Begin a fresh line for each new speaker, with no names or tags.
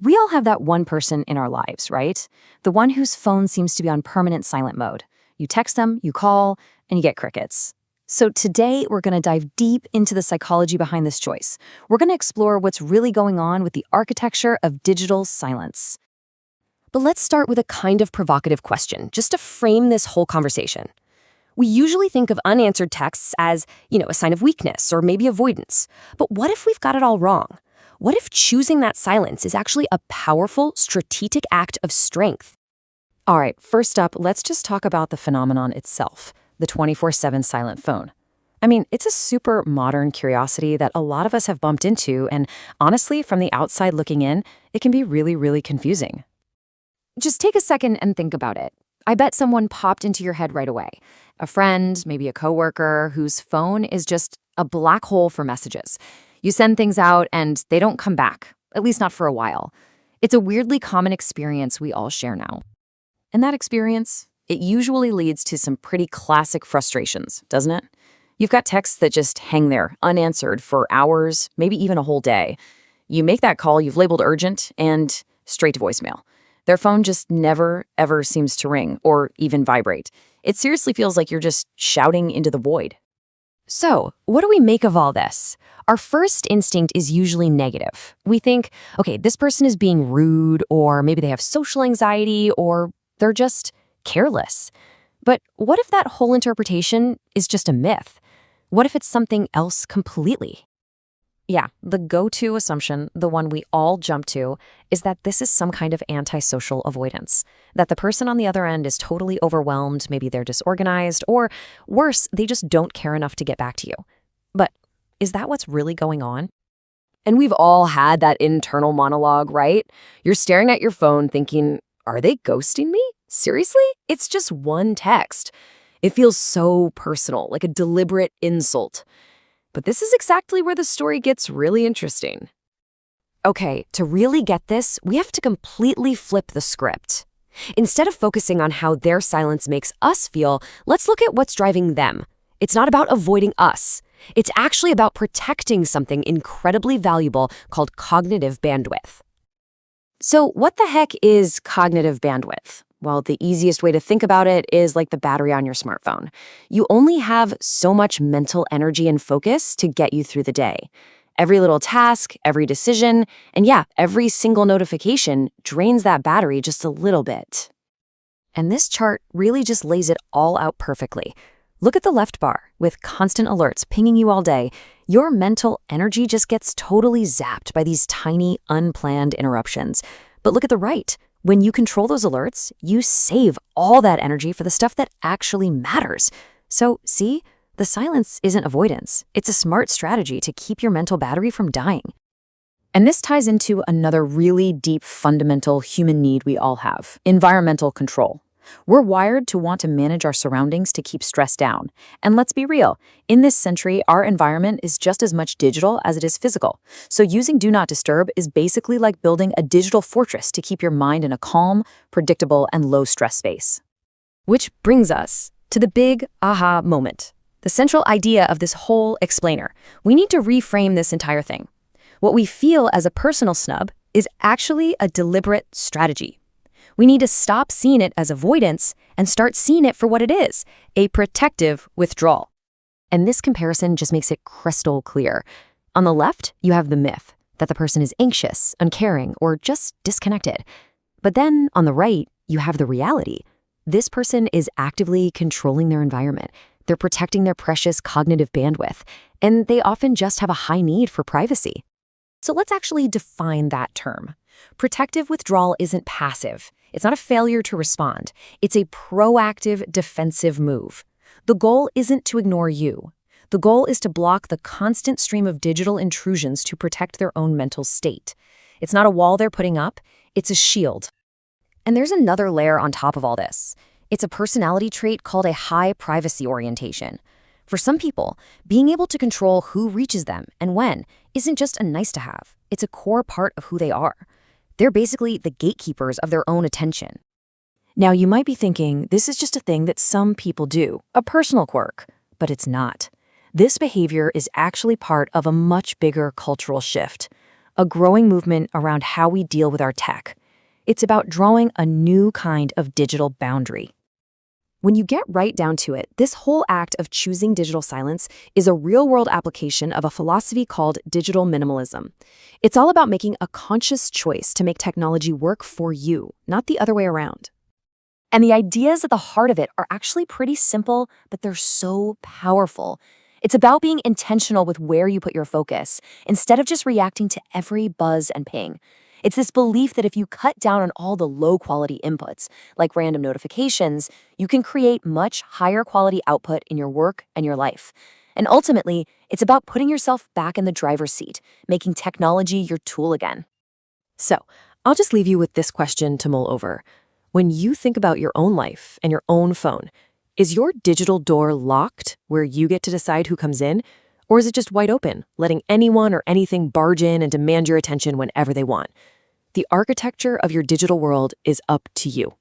We all have that one person in our lives, right? The one whose phone seems to be on permanent silent mode. You text them, you call, and you get crickets. So today, we're going to dive deep into the psychology behind this choice. We're going to explore what's really going on with the architecture of digital silence.
But let's start with a kind of provocative question, just to frame this whole conversation. We usually think of unanswered texts as, a sign of weakness or maybe avoidance. But what if we've got it all wrong? What if choosing that silence is actually a powerful, strategic act of strength?
All right, first up, let's just talk about the phenomenon itself, the 24/7 silent phone. I mean, it's a super modern curiosity that a lot of us have bumped into, and honestly, from the outside looking in, it can be really, really confusing. Just take a second and think about it. I bet someone popped into your head right away. A friend, maybe a coworker, whose phone is just a black hole for messages. You send things out and they don't come back, at least not for a while. It's a weirdly common experience we all share now. And that experience, it usually leads to some pretty classic frustrations, doesn't it? You've got texts that just hang there, unanswered for hours, maybe even a whole day. You make that call you've labeled urgent and straight to voicemail. Their phone just never, ever seems to ring or even vibrate. It seriously feels like you're just shouting into the void.
So, what do we make of all this? Our first instinct is usually negative. We think, okay, this person is being rude, or maybe they have social anxiety, or they're just careless. But what if that whole interpretation is just a myth? What if it's something else completely?
Yeah, the go-to assumption, the one we all jump to, is that this is some kind of antisocial avoidance. That the person on the other end is totally overwhelmed, maybe they're disorganized, or worse, they just don't care enough to get back to you. But is that what's really going on?
And we've all had that internal monologue, right? You're staring at your phone thinking, are they ghosting me? Seriously? It's just one text. It feels so personal, like a deliberate insult. But this is exactly where the story gets really interesting. Okay, to really get this, we have to completely flip the script. Instead of focusing on how their silence makes us feel, let's look at what's driving them. It's not about avoiding us. It's actually about protecting something incredibly valuable called cognitive bandwidth.
So what the heck is cognitive bandwidth? Well, the easiest way to think about it is like the battery on your smartphone. You only have so much mental energy and focus to get you through the day. Every little task, every decision, and yeah, every single notification drains that battery just a little bit. And this chart really just lays it all out perfectly. Look at the left bar. With constant alerts pinging you all day, your mental energy just gets totally zapped by these tiny, unplanned interruptions. But look at the right. When you control those alerts, you save all that energy for the stuff that actually matters. So, see, the silence isn't avoidance. It's a smart strategy to keep your mental battery from dying. And this ties into another really deep, fundamental human need we all have: environmental control. We're wired to want to manage our surroundings to keep stress down. And let's be real, in this century, our environment is just as much digital as it is physical. So using Do Not Disturb is basically like building a digital fortress to keep your mind in a calm, predictable, and low-stress space. Which brings us to the big aha moment, the central idea of this whole explainer. We need to reframe this entire thing. What we feel as a personal snub is actually a deliberate strategy. We need to stop seeing it as avoidance and start seeing it for what it is, a protective withdrawal. And this comparison just makes it crystal clear. On the left, you have the myth that the person is anxious, uncaring, or just disconnected. But then on the right, you have the reality. This person is actively controlling their environment. They're protecting their precious cognitive bandwidth, and they often just have a high need for privacy. So let's actually define that term. Protective withdrawal isn't passive. It's not a failure to respond. It's a proactive, defensive move. The goal isn't to ignore you. The goal is to block the constant stream of digital intrusions to protect their own mental state. It's not a wall they're putting up, it's a shield. And there's another layer on top of all this. It's a personality trait called a high privacy orientation. For some people, being able to control who reaches them and when isn't just a nice to have. It's a core part of who they are. They're basically the gatekeepers of their own attention. Now, you might be thinking this is just a thing that some people do, a personal quirk, but it's not. This behavior is actually part of a much bigger cultural shift. a growing movement around how we deal with our tech. It's about drawing a new kind of digital boundary.
When you get right down to it, this whole act of choosing digital silence is a real-world application of a philosophy called digital minimalism. It's all about making a conscious choice to make technology work for you, not the other way around. And the ideas at the heart of it are actually pretty simple, but they're so powerful. It's about being intentional with where you put your focus, instead of just reacting to every buzz and ping. It's this belief that if you cut down on all the low-quality inputs, like random notifications, you can create much higher quality output in your work and your life. And ultimately, it's about putting yourself back in the driver's seat, making technology your tool again. So, I'll just leave you with this question to mull over. When you think about your own life and your own phone, is your digital door locked where you get to decide who comes in? Or is it just wide open, letting anyone or anything barge in and demand your attention whenever they want? The architecture of your digital world is up to you.